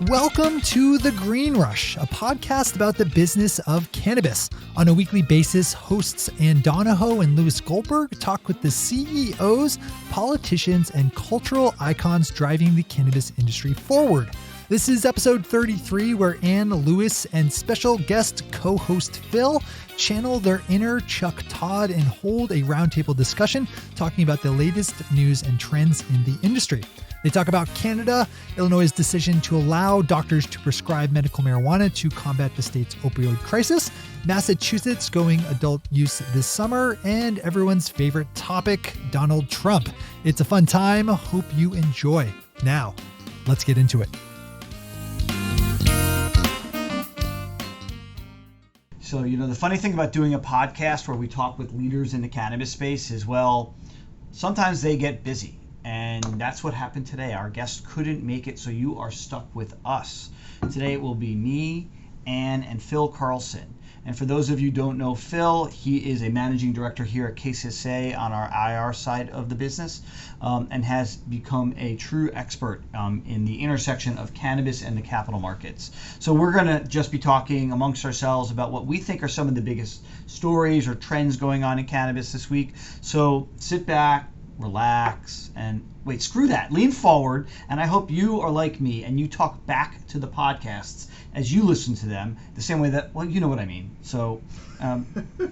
Welcome to The Green Rush, a podcast about the business of cannabis. On a weekly basis, hosts Ann Donahoe and Louis Goldberg talk with the CEOs, politicians, and cultural icons driving the cannabis industry forward. This is episode 33, where Ann, Louis, and special guest co-host Phil channel their inner Chuck Todd and hold a roundtable discussion talking about the latest news and trends in the industry. They talk about Canada, Illinois' decision to allow doctors to prescribe medical marijuana to combat the state's opioid crisis, Massachusetts going adult use this summer, and everyone's favorite topic, Donald Trump. It's a fun time. Hope you enjoy. Now, let's get into it. So, the funny thing about doing a podcast where we talk with leaders in the cannabis space is, well, sometimes they get busy. And that's what happened today. Our guest couldn't make it, so you are stuck with us. Today it will be me, Ann, and Phil Carlson. And for those of you who don't know Phil, he is a managing director here at KCSA on our IR side of the business, and has become a true expert in the intersection of cannabis and the capital markets. So we're going to just be talking amongst ourselves about what we think are some of the biggest stories or trends going on in cannabis this week. So sit back, relax, and wait, screw that. Lean forward, and I hope you are like me and you talk back to the podcasts as you listen to them, the same way that, well, you know what I mean. So,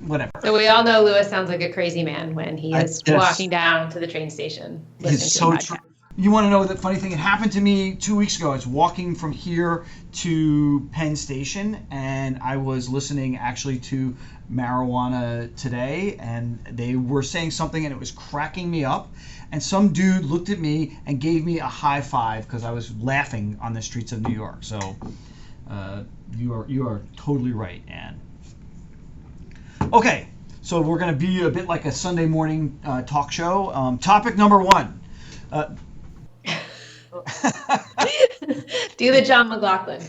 whatever. So we all know Louis sounds like a crazy man when he is walking down to the train station listening It's to so a podcast. true. You want to know the funny thing? It happened to me 2 weeks ago. I was walking from here to Penn Station, and I was listening actually to Marijuana Today, and they were saying something, and it was cracking me up. And some dude looked at me and gave me a high five because I was laughing on the streets of New York. So you are totally right, Ann. Okay, so we're going to be a bit like a Sunday morning talk show. Topic number one. Do the John McLaughlin.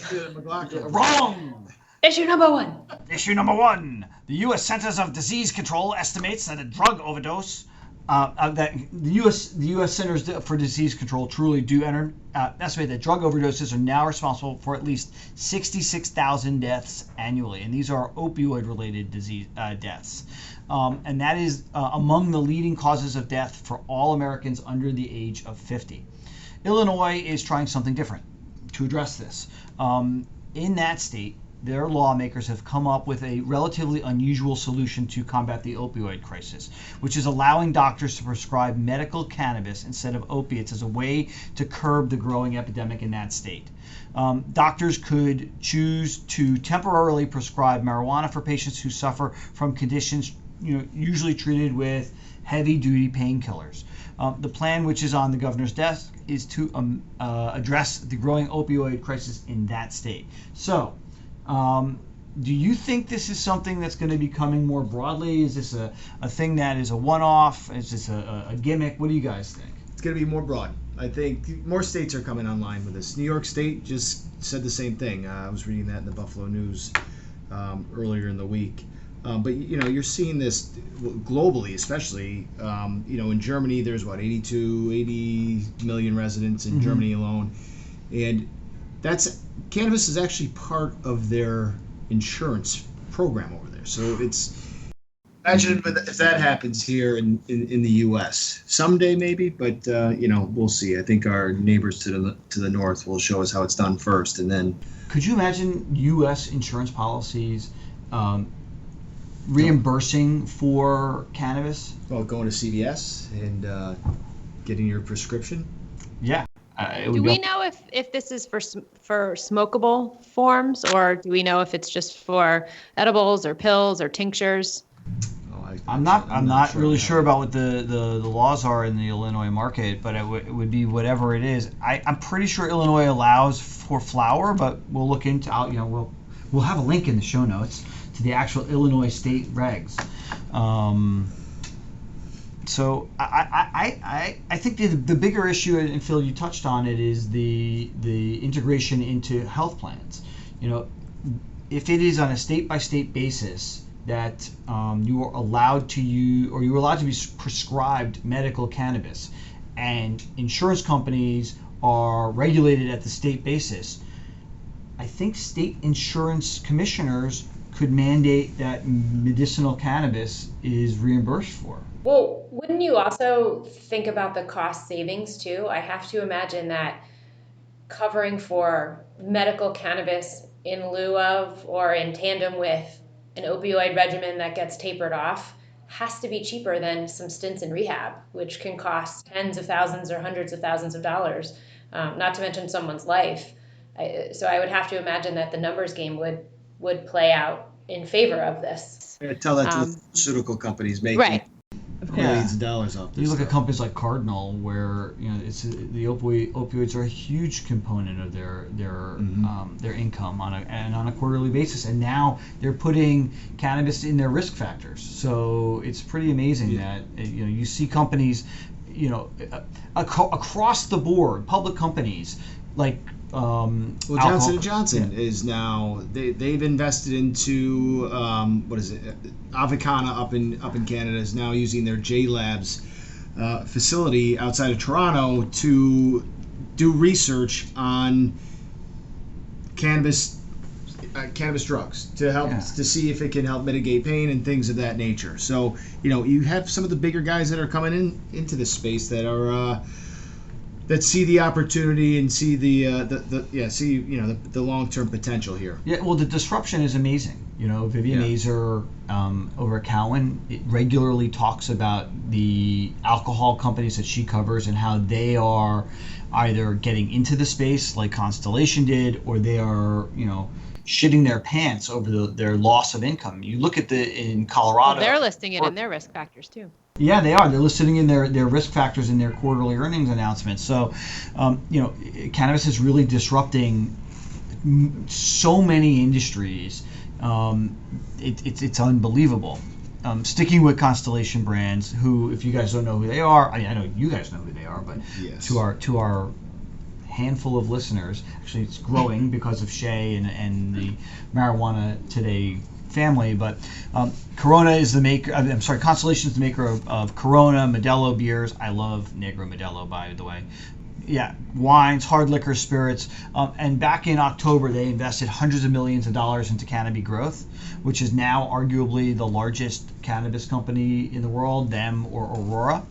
Wrong! Issue number one. Issue number one. The U.S. Centers of Disease Control estimates that a drug overdose, that the U.S. Centers for Disease Control truly do estimate that drug overdoses are now responsible for at least 66,000 deaths annually, and these are opioid-related disease deaths. And that is among the leading causes of death for all Americans under the age of 50. Illinois is trying something different to address this. In that state, their lawmakers have come up with a relatively unusual solution to combat the opioid crisis, which is allowing doctors to prescribe medical cannabis instead of opiates as a way to curb the growing epidemic in that state. Doctors could choose to temporarily prescribe marijuana for patients who suffer from conditions usually treated with heavy-duty painkillers. The plan, which is on the governor's desk, is to address the growing opioid crisis in that state. So, do you think this is something that's going to be coming more broadly? Is this a thing that is a one-off? Is this a gimmick? What do you guys think? It's going to be more broad. I think more states are coming online with this. New York State just said the same thing. I was reading that in the Buffalo News earlier in the week. But you're seeing this globally, especially. In Germany, there's 80 million residents in Germany alone, and cannabis is actually part of their insurance program over there. So imagine if that happens here in the U.S. someday, maybe, but we'll see. I think our neighbors to the north will show us how it's done first, and then. Could you imagine U.S. insurance policies? Reimbursing for cannabis? Well, going to CVS and getting your prescription. Yeah. Do we know if this is for smokable forms, or do we know if it's just for edibles or pills or tinctures? I'm not really sure about what the laws are in the Illinois market, but it would be whatever it is. I'm pretty sure Illinois allows for flower, but we'll look into. We'll have a link in the show notes to the actual Illinois state regs. So I think the bigger issue, and Phil, you touched on it, is the integration into health plans. If it is on a state by state basis that you are allowed to use, or you're allowed to be prescribed medical cannabis, and insurance companies are regulated at the state basis, I think state insurance commissioners could mandate that medicinal cannabis is reimbursed for. Well, wouldn't you also think about the cost savings too? I have to imagine that covering for medical cannabis in lieu of or in tandem with an opioid regimen that gets tapered off has to be cheaper than some stints in rehab, which can cost tens of thousands or hundreds of thousands of dollars, not to mention someone's life. So I would have to imagine that the numbers game would play out in favor of this. Tell that to the pharmaceutical companies making Right. millions of dollars off this. You look stuff. at companies like Cardinal, where it's the opioids are a huge component of their income on a quarterly basis, and now they're putting cannabis in their risk factors. So it's pretty amazing that you see companies, across the board, public companies like. Johnson & Johnson is now they've invested into Avicana up in Canada is now using their J Labs facility outside of Toronto to do research on cannabis drugs to help to see if it can help mitigate pain and things of that nature. So you have some of the bigger guys that are coming into this space that are. That see the opportunity and see the long-term potential here. Yeah, well, the disruption is amazing. Vivian Azer over at Cowen regularly talks about the alcohol companies that she covers and how they are either getting into the space like Constellation did, or they are shitting their pants over their loss of income. You look at in Colorado. Well, they're listing it in their risk factors too. Yeah, they are. They're listing in their risk factors in their quarterly earnings announcements. So, cannabis is really disrupting so many industries. It's unbelievable. Sticking with Constellation Brands, who, if you guys don't know who they are, I know you guys know who they are, but yes. to our handful of listeners, actually it's growing because of Shay and the Marijuana Today family, but Corona is the maker. Constellation is the maker of Corona, Modelo beers. I love Negro Modelo, by the way. Yeah, wines, hard liquor, spirits. And back in October, they invested hundreds of millions of dollars into Canopy Growth, which is now arguably the largest cannabis company in the world, them or Aurora.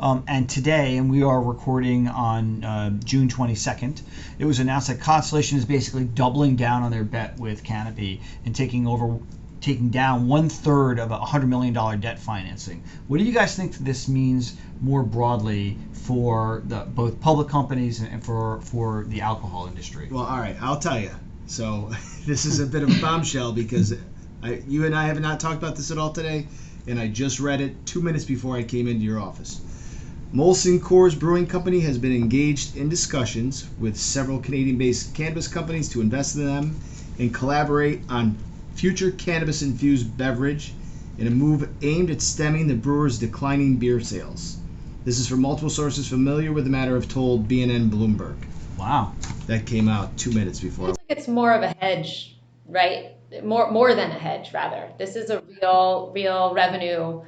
And today, and we are recording on June 22nd, it was announced that Constellation is basically doubling down on their bet with Canopy and taking down 1/3 of a $100 million debt financing. What do you guys think this means more broadly for both public companies and for the alcohol industry? Well, all right, I'll tell you. So this is a bit of a bombshell because you and I have not talked about this at all today, and I just read it 2 minutes before I came into your office. Molson Coors Brewing Company has been engaged in discussions with several Canadian-based cannabis companies to invest in them and collaborate on future cannabis-infused beverage in a move aimed at stemming the brewers' declining beer sales. This is from multiple sources familiar with the matter have told BNN Bloomberg. Wow. That came out 2 minutes before. It feels like it's more of a hedge, right? More than a hedge, rather. This is a real revenue,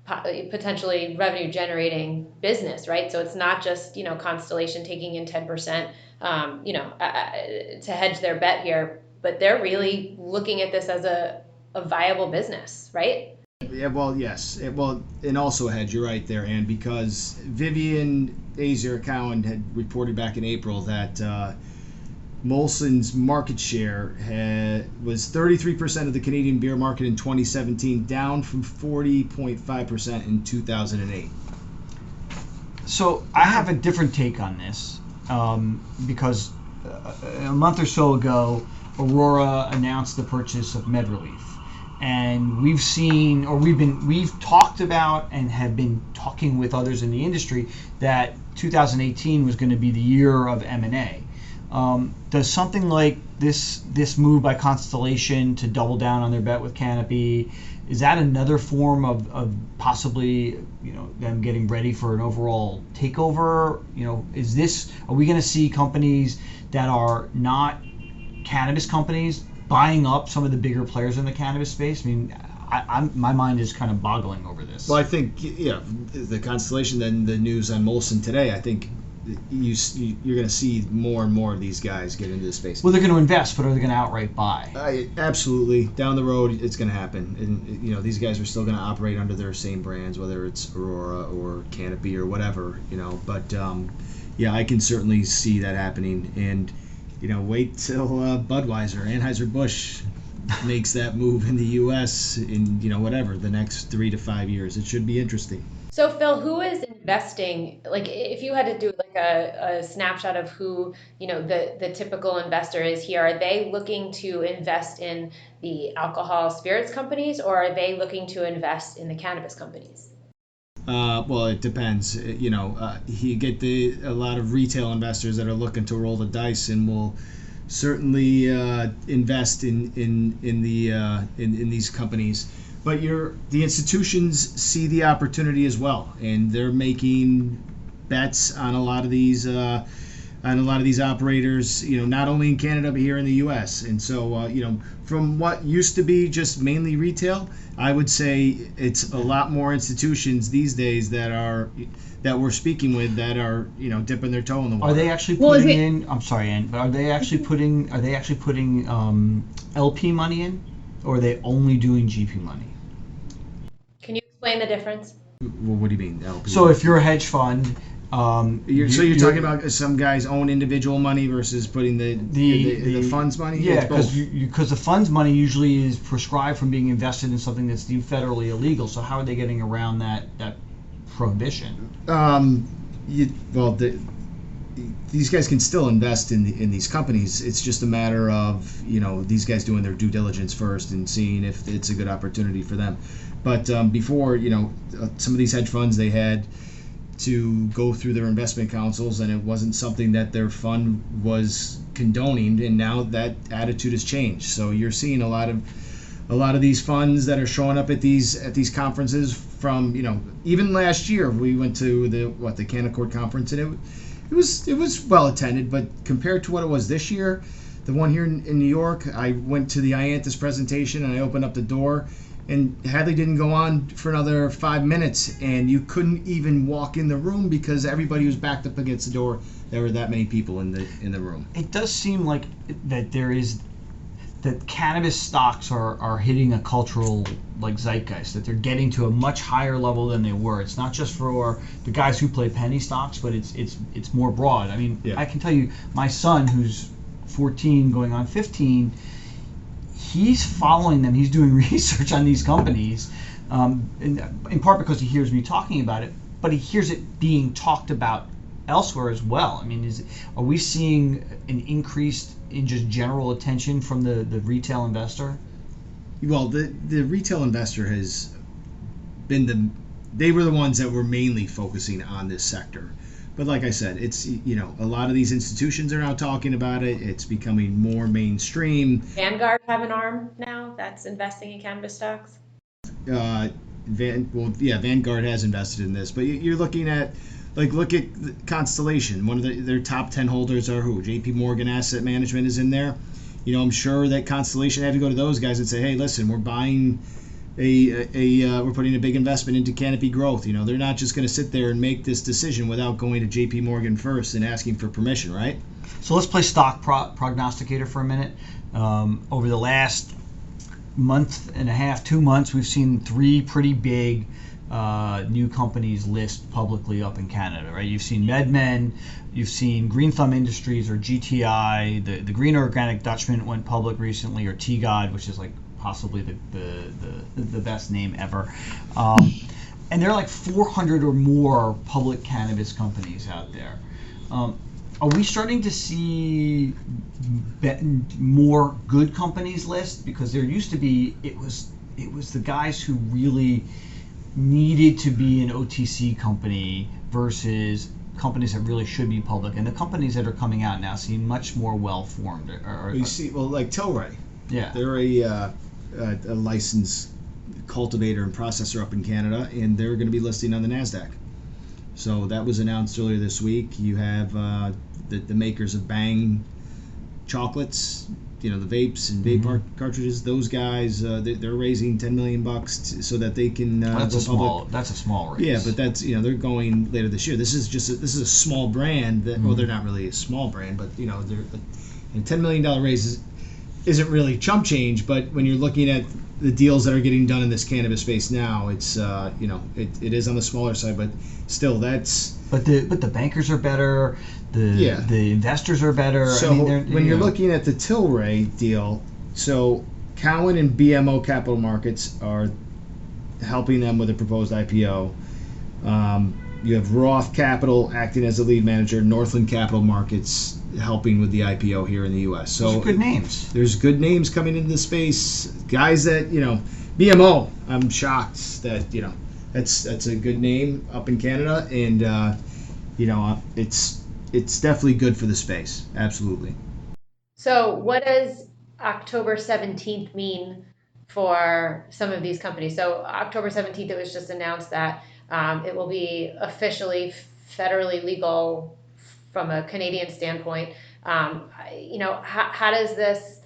potentially revenue generating business, right? So it's not just, Constellation taking in 10%, to hedge their bet here, but they're really looking at this as a viable business, right? Yeah, well, yes. And also a hedge, you're right there, Ann, because Vivian Azer Cowen had reported back in April that Molson's market share was 33% of the Canadian beer market in 2017, down from 40.5% in 2008. So I have a different take on this because a month or so ago, Aurora announced the purchase of MedRelief, and we've talked about and have been talking with others in the industry that 2018 was going to be the year of M&A. Does something like this move by Constellation to double down on their bet with Canopy, is that another form of possibly them getting ready for an overall takeover? Are we going to see companies that are not cannabis companies buying up some of the bigger players in the cannabis space? I mean, my mind is kind of boggling over this. Well, I think the Constellation, then the news on Molson today, I think you're going to see more and more of these guys get into this space. Well, they're going to invest, but are they going to outright buy? Absolutely. Down the road, it's going to happen. And, these guys are still going to operate under their same brands, whether it's Aurora or Canopy or whatever, But, I can certainly see that happening. And, wait till Budweiser, Anheuser-Busch makes that move in the U.S. in, the next 3 to 5 years. It should be interesting. So Phil, who is investing? Like, if you had to do like a snapshot of who, the typical investor is here, are they looking to invest in the alcohol spirits companies, or are they looking to invest in the cannabis companies? Well, it depends. You get a lot of retail investors that are looking to roll the dice and will certainly invest in these companies. But the institutions see the opportunity as well, and they're making bets on a lot of these operators. Not only in Canada but here in the U.S. And so, from what used to be just mainly retail, I would say it's a lot more institutions these days that we're speaking with that are dipping their toe in the water. Are they actually putting in? I'm sorry, Ann, but are they actually putting LP money in, or are they only doing GP money? Can you explain the difference? Well, what do you mean, LP? So if you're a hedge fund, you're talking about some guy's own individual money versus putting the fund's money? Yeah, because the fund's money usually is prescribed from being invested in something that's deemed federally illegal. So how are they getting around that prohibition? These guys can still invest in these companies. It's just a matter of these guys doing their due diligence first and seeing if it's a good opportunity for them. But before, some of these hedge funds, they had to go through their investment counsels, and it wasn't something that their fund was condoning. And now that attitude has changed. So you're seeing a lot of these funds that are showing up at these conferences. From even last year, we went to the Canaccord conference, and it was well attended. But compared to what it was this year, the one here in New York, I went to the Iantis presentation and I opened up the door. And Hadley didn't go on for another 5 minutes, and you couldn't even walk in the room because everybody was backed up against the door. There were that many people in the room. It does seem like that cannabis stocks are hitting a cultural zeitgeist, that they're getting to a much higher level than they were. It's not just for the guys who play penny stocks, but it's more broad. I mean, yeah. I can tell you, my son, who's 14 going on 15. He's following them. He's doing research on these companies, in part because he hears me talking about it, but he hears it being talked about elsewhere as well. I mean, are we seeing an increase in just general attention from the retail investor? Well, the retail investor has been they were the ones that were mainly focusing on this sector. But like I said, it's a lot of these institutions are now talking about it. It's becoming more mainstream. Vanguard have an arm now that's investing in cannabis stocks. Vanguard has invested in this, but you're looking at look at Constellation. One of their top 10 holders are who? JPMorgan Asset Management is in there. I'm sure that Constellation had to go to those guys and say, hey, listen, we're buying. We're putting a big investment into Canopy growth. They're not just going to sit there and make this decision without going to JP Morgan first and asking for permission, right? So let's play stock prognosticator for a minute. Over the last month and a half, 2 months, we've seen 3 pretty big new companies list publicly up in Canada, right? You've seen MedMen, you've seen Green Thumb Industries or GTI, the Green Organic Dutchman went public recently, or TGOD, which is possibly the best name ever. And there are 400 or more public cannabis companies out there. Are we starting to see more good companies list? Because there used to be, it was the guys who really needed to be an OTC company versus companies that really should be public. And the companies that are coming out now seem much more well-formed. You see, like Tilray. Yeah. They're a licensed cultivator and processor up in Canada, and they're going to be listing on the NASDAQ. So that was announced earlier this week. You have the makers of Bang chocolates, the vapes and vape cartridges. Those guys, they're raising $10 million so that they can That's go a public. That's a small raise. Yeah, but that's they're going later this year. This is a small brand that well, they're not really a small brand, but they're a $10 million raise isn't really chump change. But when you're looking at the deals that are getting done in this cannabis space now, it's it is on the smaller side, but still that's. But the bankers are better. The investors are better. So when you're looking at the Tilray deal, so Cowen and BMO Capital Markets are helping them with a proposed IPO. You have Roth Capital acting as the lead manager, Northland Capital Markets helping with the IPO here in the U.S. So those are good names. There's good names coming into the space. Guys that BMO. I'm shocked that that's a good name up in Canada, and it's definitely good for the space. Absolutely. So what does October 17th mean for some of these companies? So October 17th, it was just announced that it will be officially federally legal from a Canadian standpoint. How does this,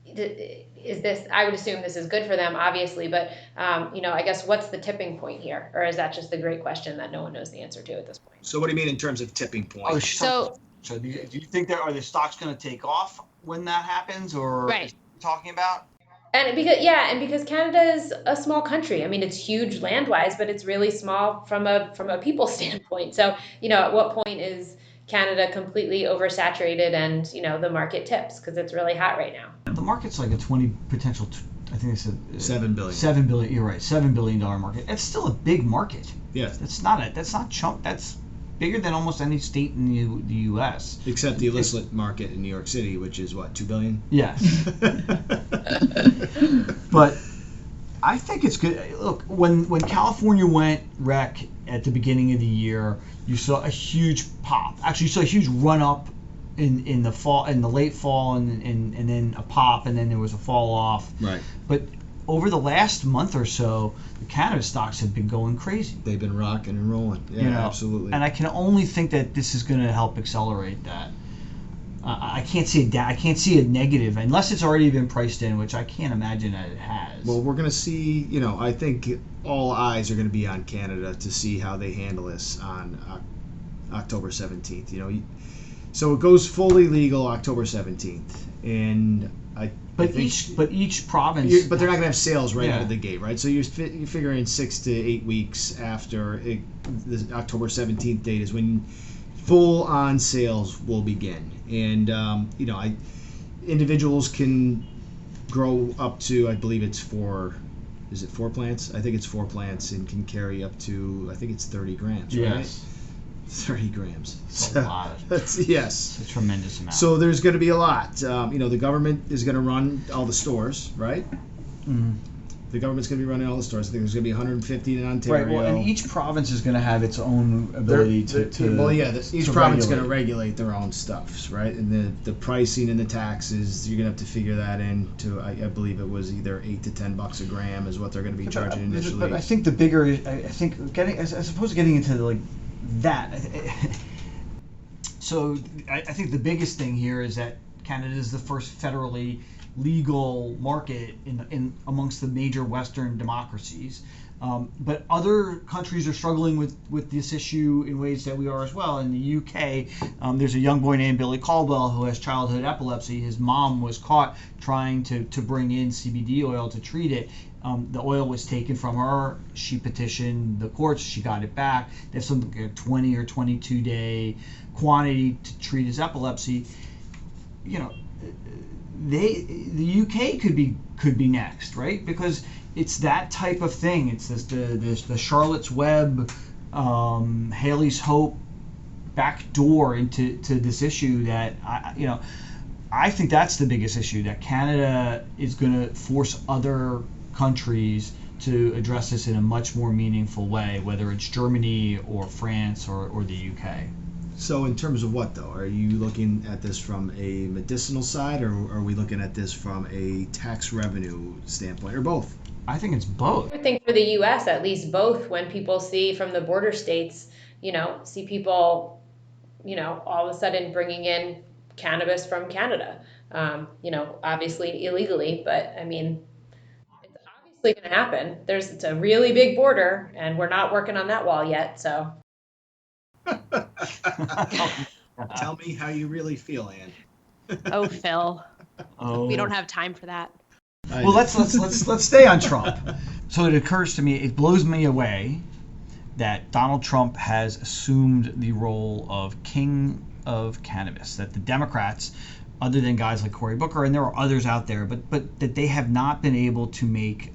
is this, I would assume this is good for them, obviously, but, I guess what's the tipping point here? Or is that just a great question that no one knows the answer to at this point? So what do you mean in terms of tipping point? Oh, So do you think are the stocks going to take off when that happens, or Right. is what you're talking about? And because Canada is a small country. I mean, it's huge land-wise, but it's really small from a people standpoint. So, at what point is Canada completely oversaturated and, the market tips because it's really hot right now? The market's like a potential. I think they said $7 billion. $7 billion. You're right. $7 billion market. It's still a big market. Yes. That's not chump. That's bigger than almost any state in the U.S. Except the illicit market in New York City, which is what, $2 billion? Yes. But I think it's good. Look, when California went rec at the beginning of the year, you saw a huge pop. Actually, you saw a huge run up in the fall, in the late fall, and then a pop, and then there was a fall off. Right. But over the last month or so, the cannabis stocks have been going crazy. They've been rocking and rolling. Yeah, absolutely. And I can only think that this is going to help accelerate that. I can't see a negative unless it's already been priced in, which I can't imagine that it has. Well, we're going to see. I think all eyes are going to be on Canada to see how they handle this on October 17th. So it goes fully legal October 17th, and each province. But they're not going to have sales right out of the gate, right? So you're figuring 6 to 8 weeks after the October 17th date is when full-on sales will begin, and individuals can grow up to, I believe it's 4. Is it 4 plants? I think it's 4 plants and can carry up to, I think it's 30 grams, right? Yes. 30 grams. That's a lot. Yes. It's a tremendous amount. So there's going to be a lot. The government is going to run all the stores, right? Mm-hmm. The government's going to be running all the stores. I think there's going to be 150 in Ontario. Right. Well, and each province is going to have its own ability each province is going to regulate their own stuffs, right? And the pricing and the taxes, you're going to have to figure that in. I believe it was either $8 to $10 a gram is what they're going to be charging initially. But I think the bigger, I think getting as opposed to getting into like that. So I think the biggest thing here is that Canada is the first federally legal market in amongst the major Western democracies, but other countries are struggling with this issue in ways that we are as well. In the UK, there's a young boy named Billy Caldwell who has childhood epilepsy. His mom was caught trying to bring in CBD oil to treat it. The oil was taken from her. She petitioned the courts. She got it back. They have something like a 20 or 22 day quantity to treat his epilepsy. The UK could be next, right? Because it's that type of thing. It's the Charlotte's Web, Haley's Hope back door into this issue that I think that's the biggest issue, that Canada is going to force other countries to address this in a much more meaningful way, whether it's Germany or France or the UK. So in terms of what, though? Are you looking at this from a medicinal side, or are we looking at this from a tax revenue standpoint, or both? I think it's both. I think for the U.S., at least both, when people see from the border states, see people, all of a sudden bringing in cannabis from Canada. obviously illegally, but I mean, it's obviously going to happen. It's a really big border, and we're not working on that wall yet. So, Tell me how you really feel, Ann. Oh, Phil, Oh. we don't have time for that. Well, let's stay on Trump. So it occurs to me, it blows me away that Donald Trump has assumed the role of king of cannabis. That the Democrats, other than guys like Cory Booker, and there are others out there, but that they have not been able to make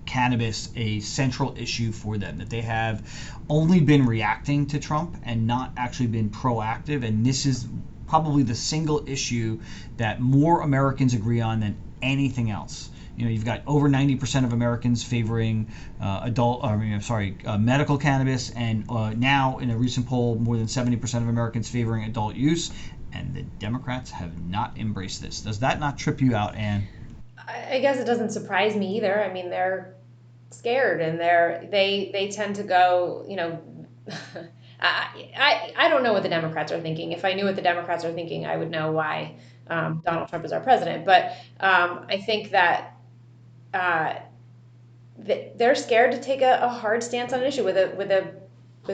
cannabis a central issue for them. That they have only been reacting to Trump and not actually been proactive. And this is probably the single issue that more Americans agree on than anything else. You've got over 90% of Americans favoring medical cannabis, and now in a recent poll, more than 70% of Americans favoring adult use, and the Democrats have not embraced this. Does that not trip you out, Ann? I guess it doesn't surprise me either. I mean, they're scared, and they tend to go, I don't know what the Democrats are thinking. If I knew what the Democrats are thinking, I would know why Donald Trump is our president. But I think that they're scared to take a hard stance on an issue with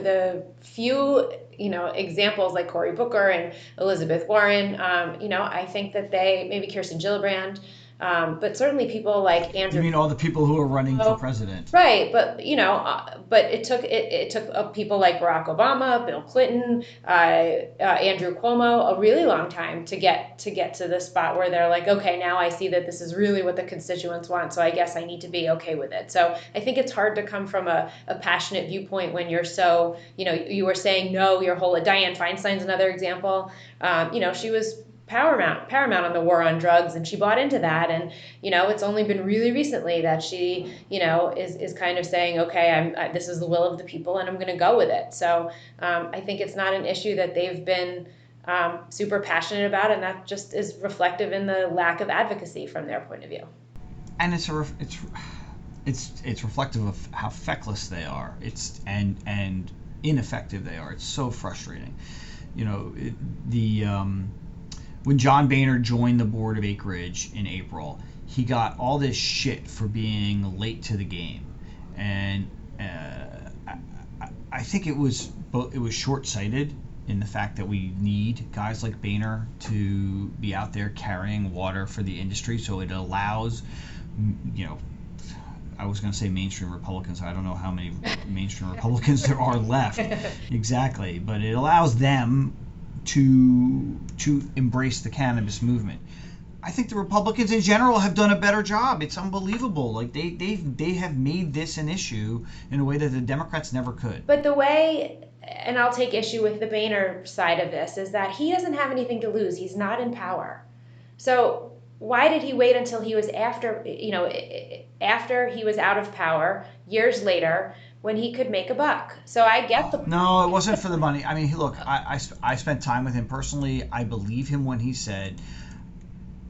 a few examples like Cory Booker and Elizabeth Warren. I think that maybe Kirsten Gillibrand. But certainly people like Andrew. You mean all the people who are running for president? Right, but but it took people like Barack Obama, Bill Clinton, Andrew Cuomo a really long time to get to the spot where they're like, okay, now I see that this is really what the constituents want, so I guess I need to be okay with it. So I think it's hard to come from a passionate viewpoint when you're so you were saying no your whole. Dianne Feinstein's another example. She was paramount on the war on drugs, and she bought into that, and it's only been really recently that she is kind of saying, okay, this is the will of the people and I'm going to go with it. So I think it's not an issue that they've been super passionate about, and that just is reflective in the lack of advocacy from their point of view. And it's reflective of how feckless they are. And ineffective they are. It's so frustrating. When John Boehner joined the board of Acreage in April, he got all this shit for being late to the game, and I think it was short-sighted in the fact that we need guys like Boehner to be out there carrying water for the industry, so it allows, I was going to say mainstream Republicans. I don't know how many mainstream Republicans there are left exactly, but it allows them to embrace the cannabis movement. I think the Republicans in general have done a better job. It's unbelievable. Like they have made this an issue in a way that the Democrats never could. But the way, and I'll take issue with the Boehner side of this, is that he doesn't have anything to lose. He's not in power. So why did he wait until he was after he was out of power years later, when he could make a buck? So I get the... No, it wasn't for the money. I mean, look, I spent time with him personally. I believe him when he said,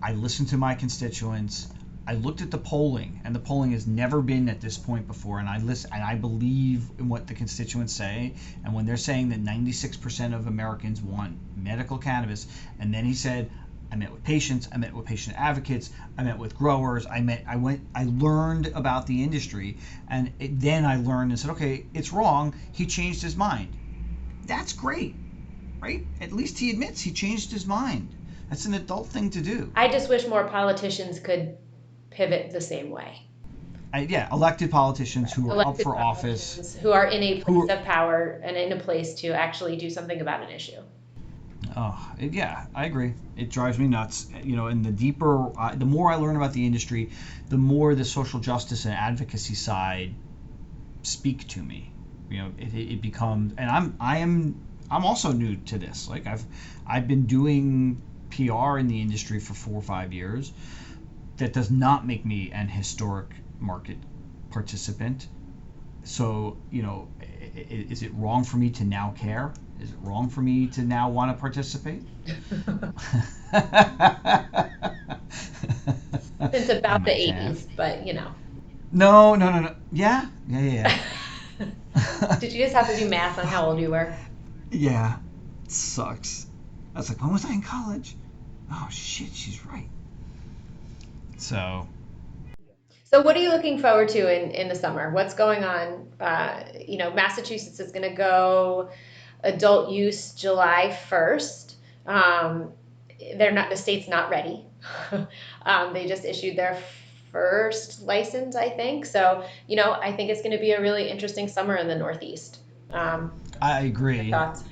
I listened to my constituents. I looked at the polling, and the polling has never been at this point before. And I believe in what the constituents say. And when they're saying that 96% of Americans want medical cannabis, and then he said, I met with patients, I met with patient advocates, I met with growers, I learned about the industry, and then I learned and said, okay, it's wrong. He changed his mind. That's great, right? At least he admits he changed his mind. That's an adult thing to do. I just wish more politicians could pivot the same way. Elected politicians who are up for office. Who are in a place of power and in a place to actually do something about an issue. Oh, yeah, I agree. It drives me nuts. And the more I learn about the industry, the more the social justice and advocacy side speak to me. It becomes, and I'm also new to this. Like I've been doing PR in the industry for 4 or 5 years. That does not make me an historic market participant. So, is it wrong for me to now care? Is it wrong for me to now want to participate? It's about the 80s, but No. Yeah. Did you just have to do math on how old you were? Yeah. It sucks. I was like, when was I in college? Oh shit, she's right. So what are you looking forward to in the summer? What's going on? Massachusetts is going to go adult use July 1st. The state's not ready. They just issued their first license, I think. So, I think it's going to be a really interesting summer in the Northeast. I agree. Thoughts?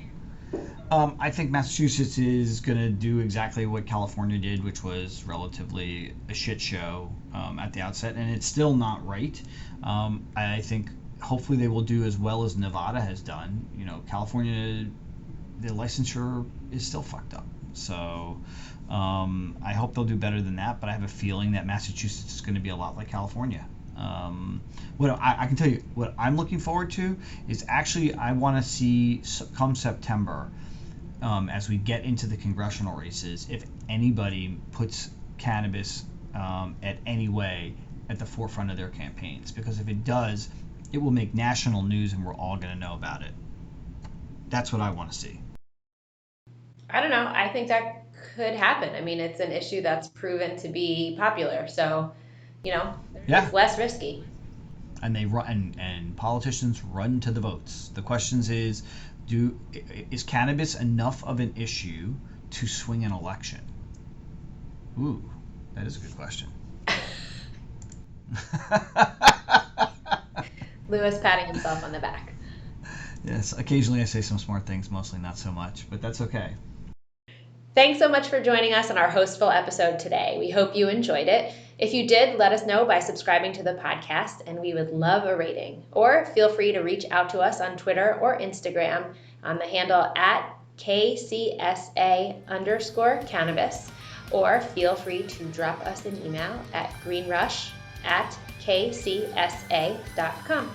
I think Massachusetts is going to do exactly what California did, which was relatively a shit show at the outset, and it's still not right. I think hopefully they will do as well as Nevada has done. California, the licensure is still fucked up. So I hope they'll do better than that, but I have a feeling that Massachusetts is going to be a lot like California. What I can tell you, what I'm looking forward to is actually I want to see come September, as we get into the congressional races, if anybody puts cannabis at any way at the forefront of their campaigns. Because if it does, it will make national news and we're all going to know about it. That's what I want to see. I don't know. I think that could happen. I mean, it's an issue that's proven to be popular. So, it's less risky. And they run, and politicians run to the votes. The question is cannabis enough of an issue to swing an election? Ooh, that is a good question. Lewis patting himself on the back. Yes, occasionally I say some smart things, mostly not so much, but that's okay. Thanks so much for joining us on our Hostful episode today. We hope you enjoyed it. If you did, let us know by subscribing to the podcast, and we would love a rating. Or feel free to reach out to us on Twitter or Instagram on the handle @KCSA_cannabis, or feel free to drop us an email at greenrush@kcsa.com.